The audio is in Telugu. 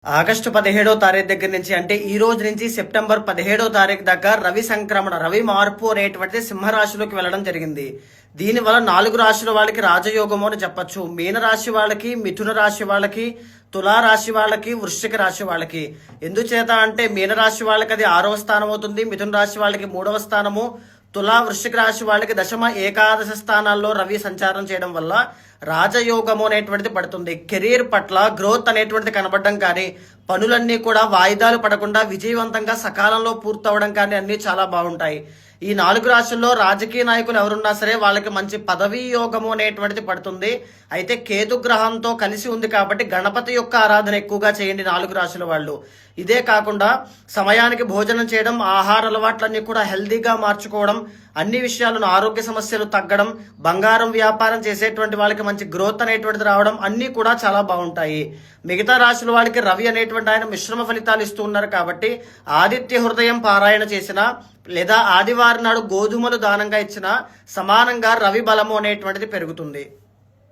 ఆగస్టు 17వ తారీఖు దగ్గర నుంచి అంటే ఈ రోజు నుంచి సెప్టెంబర్ 17వ తారీఖు దాకా రవి సంక్రమణ రవి మార్పు అనేటువంటిది సింహరాశిలోకి వెళ్ళడం జరిగింది. దీనివల్ల 4 రాశుల వాళ్ళకి రాజయోగము అని చెప్పొచ్చు. మీనరాశి వాళ్ళకి, మిథున రాశి వాళ్ళకి, తులారాశి వాళ్ళకి, వృశ్చిక రాశి వాళ్ళకి. ఎందుచేత అంటే మీనరాశి వాళ్ళకి అది 6వ స్థానం అవుతుంది, మిథున రాశి వాళ్ళకి 3వ స్థానము, తులా వృశ్చిక రాశి వాళ్ళకి దశమ ఏకాదశ స్థానాల్లో రవి సంచారం చేయడం వల్ల రాజయోగము అనేటువంటిది పడుతుంది. కెరీర్ పట్ల గ్రోత్ అనేటువంటిది కనబడడం కానీ, పనులన్నీ కూడా వాయిదాలు పడకుండా విజయవంతంగా సకాలంలో పూర్తవడం కానీ అన్నీ చాలా బాగుంటాయి. ఈ 4 రాశుల్లో రాజకీయ నాయకులు ఎవరున్నా సరే వాళ్ళకి మంచి పదవీ యోగము అనేటువంటిది పడుతుంది. అయితే కేతు గ్రహంతో కలిసి ఉంది కాబట్టి గణపతి యొక్క ఆరాధన ఎక్కువగా చేయండి 4 రాశుల వాళ్ళు. ఇదే కాకుండా సమయానికి భోజనం చేయడం, ఆహార అలవాట్లన్నీ కూడా హెల్దీగా మార్చుకోవడం, అన్ని విషయాలను ఆరోగ్య సమస్యలు తగ్గడం, బంగారం వ్యాపారం చేసేటువంటి వాళ్ళకి మంచి గ్రోత్ అనేటువంటిది రావడం అన్నీ కూడా చాలా బాగుంటాయి. మిగతా రాశుల వాళ్ళకి రవి అనేటువంటి ఆయన మిశ్రమ ఫలితాలు ఇస్తూ ఉన్నారు కాబట్టి ఆదిత్య హృదయం పారాయణ చేసినా లేదా ఆదివారం నాడు గోధుమలు దానంగా ఇచ్చినా సమానంగా రవి బలము అనేటువంటిది పెరుగుతుంది.